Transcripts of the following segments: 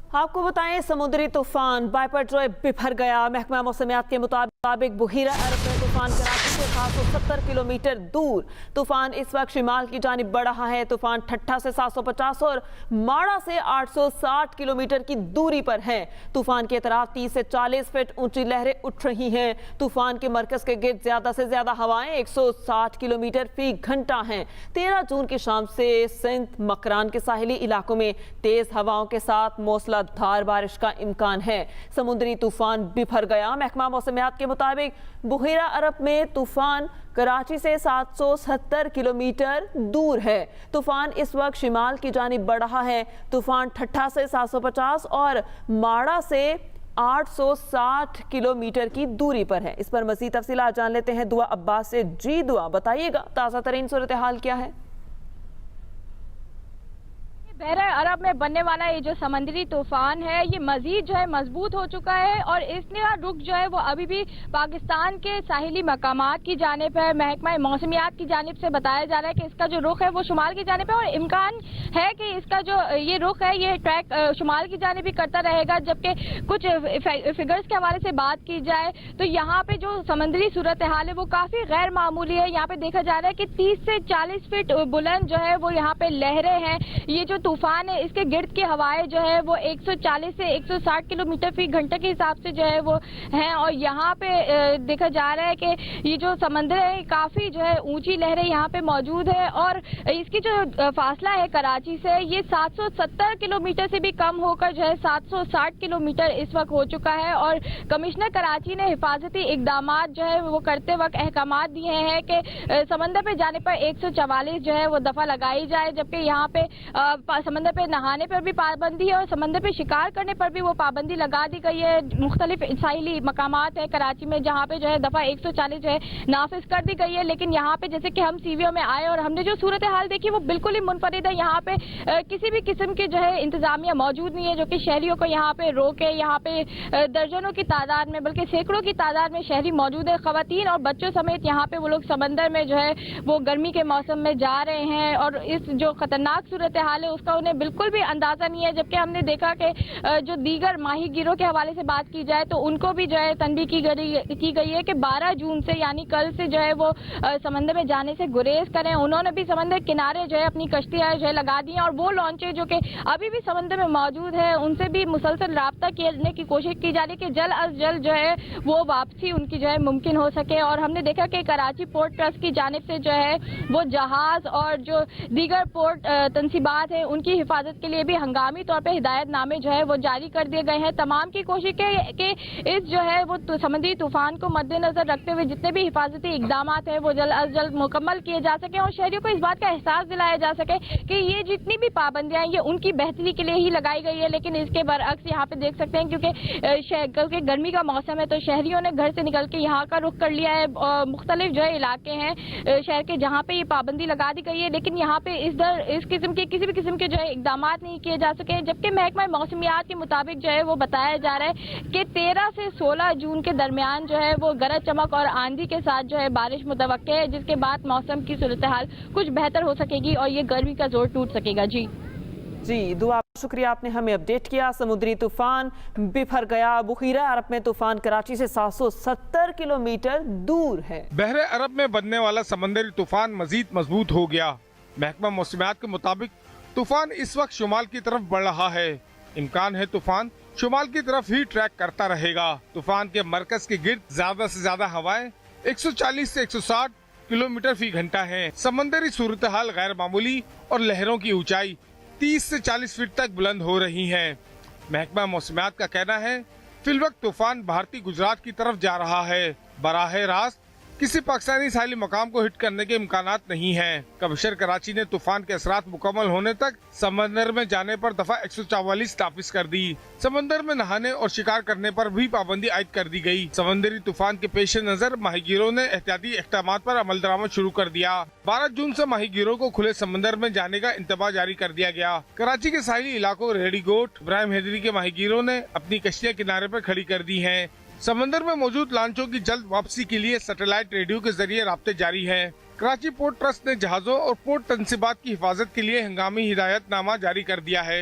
आपको बताएं, समुद्री तूफान बाइपरजॉय बिफर गया। महकमा मौसमियात के मुताबिक बुहीरा अरब में तूफान कराची से 770 किलोमीटर दूर। तूफान इस वक्त शिमाल की जानिब बढ़ रहा है। तूफान ठट्ठा से 750 और माड़ा से 860 किलोमीटर की दूरी पर है। तूफान के अतराफ 30 से 40 फीट ऊंची लहरें उठ रही हैं। तूफान के मरकज के गिर्द ज्यादा से ज्यादा हवाएं 160 किलोमीटर फी घंटा हैं। 13 जून की शाम से सिंध मकरान के साहिली इलाकों में तेज हवाओं के साथ मूसलाधार बारिश का इम्कान है। समुद्री तूफान बिफर गया। महकमा मौसमियात के मुताबिक बुहीरा अरब में तूफान कराची से 770 किलोमीटर दूर है। तूफान इस वक्त शिमाल की जानिब बढ़ रहा है। तूफान ठट्ठा से 750 और माड़ा से 860 किलोमीटर की दूरी पर है। इस पर मज़ीद तफसीलात जान लेते हैं दुआ अब्बास से। जी दुआ, बताइएगा ताज़ा तरीन सूरत हाल क्या है? बहरा अरब में बनने वाला ये जो समंदरी तूफान है, ये मजीद जो है मजबूत हो चुका है और इसका रुख जो है वो अभी भी पाकिस्तान के साहिली मकामात की जानिब है। महकमा मौसमियात की जानिब से बताया जा रहा है कि इसका जो रुख है वो शुमाल की जानिब है और इम्कान है कि इसका जो ये रुख है ये ट्रैक शुमाल की जानिब भी करता रहेगा। जबकि कुछ फिगर्स के हवाले से बात की जाए तो यहाँ पे जो समंदरी सूरत हाल है वो काफी गैर मामूली है। यहाँ पे देखा जा रहा है कि 30 से 40 फीट बुलंद जो है वो यहाँ पे लहरें हैं। ये जो तूफान है इसके गिर्द की हवाएं जो है वो 140 से 160 किलोमीटर फी घंटे के हिसाब से जो है वो हैं और यहाँ पे देखा जा रहा है कि ये जो समंदर है काफी जो है ऊंची लहरें यहाँ पे मौजूद है और इसकी जो फासला है कराची से ये 770 किलोमीटर से भी कम होकर जो है 760 किलोमीटर इस वक्त हो चुका है। और कमिश्नर कराची ने हिफाजती इकदाम जो है वो करते वक्त अहकाम दिए हैं कि समंदर पे जाने पर 144 जो है वो दफा लगाई जाए। जबकि यहाँ पे समंदर पे नहाने पर भी पाबंदी है और समंदर पे शिकार करने पर भी वो पाबंदी लगा दी गई है। मुख्तलिफ साहिली मकामात है कराची में जहाँ पे जो है दफा 140 जो है नाफिज कर दी गई है। लेकिन यहाँ पे जैसे कि हम सीवीओ में आए और हमने जो सूरत हाल देखी वो बिल्कुल ही मुनफरिद है। यहाँ पे किसी भी किस्म के जो है इंतजामिया मौजूद नहीं है जो कि शहरियों को यहाँ पे रोके। यहाँ पे दर्जनों की तादाद में बल्कि सैकड़ों की तादाद में शहरी मौजूद है। खवातीन और बच्चों समेत यहाँ पे वो लोग समंदर में जो है वो गर्मी के मौसम में जा रहे हैं और इस जो खतरनाक सूरत हाल है उसका उन्हें बिल्कुल भी अंदाजा नहीं है। जबकि हमने देखा कि जो दीगर माही गिरों के हवाले से बात की जाए तो उनको भी जो है तनबीह की गई है कि 12 जून से यानी कल से जो है वो समंदर में जाने से गुरेज करें। उन्होंने भी समंदर किनारे जो है अपनी कश्तियां जो है लगा दी हैं और वो लॉन्चे जो कि अभी भी समंदर में मौजूद है उनसे भी मुसलसल राब्ता करने की कोशिश की जा रही है कि जल्द अज जल्द जो है वो वापसी उनकी जो है मुमकिन हो सके। और हमने देखा कि कराची पोर्ट ट्रस्ट की जानिब से जो है वो जहाज और जो दीगर पोर्ट तंसीबात है उनकी हिफाजत के लिए भी हंगामी तौर पे हिदायतनामे जो है वो जारी कर दिए गए हैं। तमाम की कोशिश है कि इस जो है वो समुद्री तूफान को मद्देनजर रखते हुए जितने भी हिफाजती इकदाम हैं वो जल्द अज जल्द मुकम्मल किए जा सके और शहरियों को इस बात का एहसास दिलाया जा सके कि ये जितनी भी पाबंदियां हैं ये उनकी बेहतरी के लिए ही लगाई गई है। लेकिन इसके बरअक्स यहाँ पे देख सकते हैं क्योंकि गर्मी का मौसम है तो शहरियों ने घर से निकल के यहाँ का रुख कर लिया है। मुख्तलिफ जो है इलाके हैं शहर के जहाँ पे ये पाबंदी लगा दी गई है लेकिन यहाँ पे इस किस्म के किसी भी किस्म के जो है इकदाम नहीं किए जा सके। जबकि महकमा मौसमियात के मुताबिक जो है वो बताया जा रहा है कि 13 से 16 जून के दरमियान जो है वो गरज चमक और आंधी के साथ जो है बारिश मुतवक्के है जिसके बाद मौसम की सूरत हाल कुछ बेहतर हो सकेगी और ये गर्मी का जोर टूट सकेगा। जी दुआ, शुक्रिया, आपने हमें अपडेट किया। समुद्री तूफान बिफर गया। बुहीरा अरब में तूफान कराची से 770 किलोमीटर दूर है। बहरे अरब में बनने वाला समंदरी तूफान मजीद मजबूत हो गया। महकमा मौसमियात के मुताबिक तूफान इस वक्त शुमाल की तरफ बढ़ रहा है। इम्कान है तूफान शुमाल की तरफ ही ट्रैक करता रहेगा। तूफान के मरकज के गिर्द ज्यादा से ज्यादा हवाएं 140 से 160 किलोमीटर फी घंटा है। समंदरी सूरत हाल गैर मामूली और लहरों की ऊंचाई 30 से 40 फीट तक बुलंद हो रही है। महकमा मौसमियात का कहना है फिलवक्त तूफान भारतीय गुजरात की तरफ जा रहा है। बराह रास्त किसी पाकिस्तानी साहिली मकाम को हिट करने के इम्कानात नहीं हैं। कमिश्नर कराची ने तूफान के असरात मुकम्मल होने तक समंदर में जाने पर दफा 144 नाफिज कर दी। समंदर में नहाने और शिकार करने पर भी पाबंदी आयद कर दी गई। समंदरी तूफान के पेश नजर माहीगीरों ने एहतियाती इक़दाम पर अमल दरामद शुरू कर दिया। 12 जून से माहीगीरों को खुले समंदर में जाने का इंतबाह जारी कर दिया गया। कराची के साहिली इलाकों रेडी गोट इब्राहिम हैदरी के माहीगीरों ने अपनी कश्तियाँ किनारे पर खड़ी कर दी है। समंदर में मौजूद लांचों की जल्द वापसी के लिए सैटेलाइट रेडियो के जरिए राब्ते जारी हैं। कराची पोर्ट ट्रस्ट ने जहाजों और पोर्ट तंसीबात की हिफाजत के लिए हंगामी हिदायतनामा जारी कर दिया है।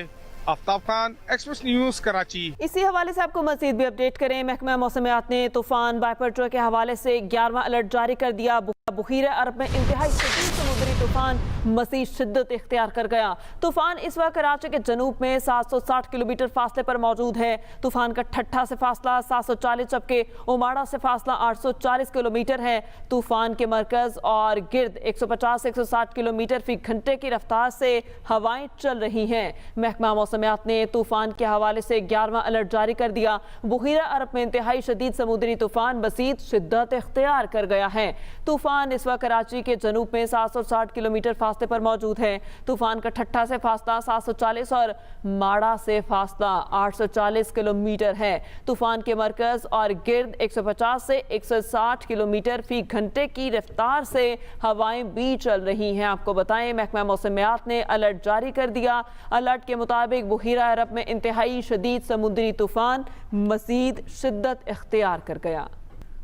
Aftab Khan, express news, Karachi. इसी हवाले से आपको मजीद भी अपडेट करें। महकमा मौसमियात ने तूफान बायपरजोय के हवाले से 11वां अलर्ट जारी कर दिया। बहीरा अरब में इंतहाई शदीद समुद्री तूफान मज़ीद शिद्दत इख्तियार कर गया। तूफान इस वक्त कराची के जनूब में 760 किलोमीटर फासले पर मौजूद है। तूफान का ठट्ठा से फासला 740, जबकि उमाड़ा से फासला 840 किलोमीटर है। तूफान के मरकज और गिर्द 150 से 160 किलोमीटर फी घंटे की रफ्तार से हवाएं चल रही हैं। महकमा मौसमियात ने तूफान के हवाले से 11वां अलर्ट जारी कर दिया। बहीरा अरब में इंतहाई शदीद समुद्री तूफान मज़ीद शिद्दत इख्तियार कर गया है। तूफान इस वक्त कराची के जनूब में 760 किलोमीटर फासले पर मौजूद है। तूफान का ठट्ठा से फासला 740 और माड़ा से फासला 840 किलोमीटर है। तूफान के मरकज और गिर्द 150 से 160 किलोमीटर फी घंटे की रफ्तार से हवाएं भी चल रही हैं। आपको बताएं, महकमा मौसमियात ने अलर्ट जारी कर दिया। अलर्ट के मुताबिक बहीरा अरब में इंतहाई शदीद समुद्री तूफान मज़ीद शिद्दत इख्तियार कर गया।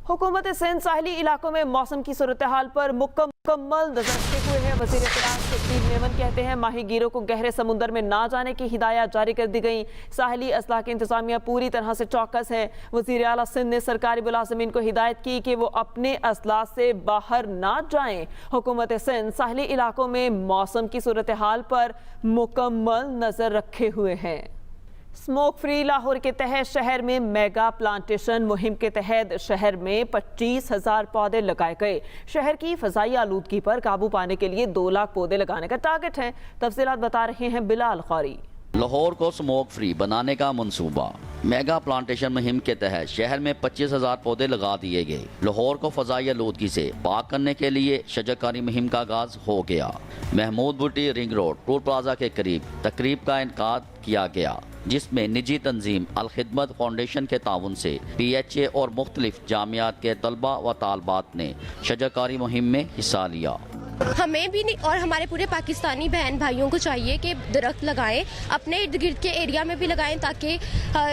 हुकूमत सिंध साहिली इलाकों में मौसम की सूरत हाल पर मुकम्मल नजर रखे हुए है। वज़ीर इत्तलात तस्लीम मेमन कहते हैं माहीगीरों को गहरे समुंदर में ना जाने की हिदायत जारी कर दी गई। साहिली अजला की इंतजामिया पूरी तरह से चौकस है। वज़ीर आला सिंध ने सरकारी मुलाजिमीन को हिदायत की कि वो अपने अजला से बाहर ना जाएं। हुकूमत सिंध साहिली इलाकों में मौसम की सूरत हाल पर मुकम्मल नजर रखे हुए है। स्मोक फ्री लाहौर के तहत शहर में मेगा प्लांटेशन मुहिम के तहत शहर में 25,000 पौधे लगाए गए। शहर की फजाई आलूदगी पर काबू पाने के लिए 2 लाख पौधे लगाने का टारगेट है। तफसीलात बता रहे हैं बिलाल खौरी। लाहौर को स्मोक फ्री बनाने का मंसूबा। मेगा प्लांटेशन मुहिम के तहत शहर में 25,000 पौधे लगा दिए गए। लाहौर को फजाई आलूदगी से पाक करने के लिए शजरकारी मुहिम का आगाज हो गया। महमूद बुटी रिंग रोड टोल प्लाजा के करीब तकरीब का इनकाद किया गया, जिसमें निजी तंजीम अल खिदमत फाउंडेशन के ताउन से PHA और मुख्तलिफ जामियात के तलबा व तालबात ने शजरकारी मुहिम में हिस्सा लिया। हमें भी नहीं और हमारे पूरे पाकिस्तानी बहन भाइयों को चाहिए कि दरख्त लगाएं, अपने इर्द गिर्द के एरिया में भी लगाएं, ताकि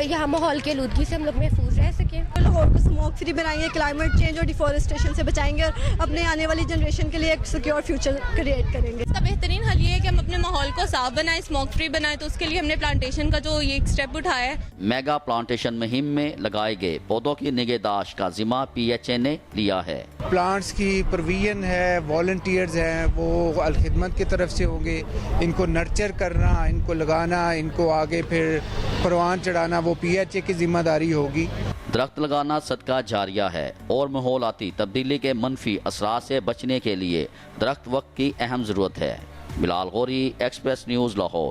यहाँ माहौल की आलूदगी से हम लोग महफूज रह सकें। लाहौर को स्मोक फ्री बनाएंगे, क्लाइमेट चेंज और डिफॉरेस्टेशन से बचाएंगे और अपने आने वाली जनरेशन के लिए एक सिक्योर फ्यूचर क्रिएट करेंगे। इसका बेहतरीन हल ये है कि हम अपने माहौल को साफ बनाएं, स्मोक फ्री बनाएं, तो उसके लिए हमने प्लांटेशन का जो ये एक स्टेप उठाया है। मेगा प्लांटेशन मुहिम में लगाए गए पौधों की निगहदाश्त का जिम्मा PHA ने लिया है। प्लांट्स की प्रोविजन है, वॉलंटियर्स हैं, वो अल खिदमत की तरफ से होंगे। इनको नर्चर करना, इनको लगाना, इनको आगे फिर परवान चढ़ाना वो PHA की जिम्मेदारी होगी। दरख्त लगाना सदका जारिया है और माहौलाती तब्दीली के मनफी असरात से बचने के लिए दरख्त वक्त की अहम ज़रूरत है। Bilal Gauri, express news, Lahore.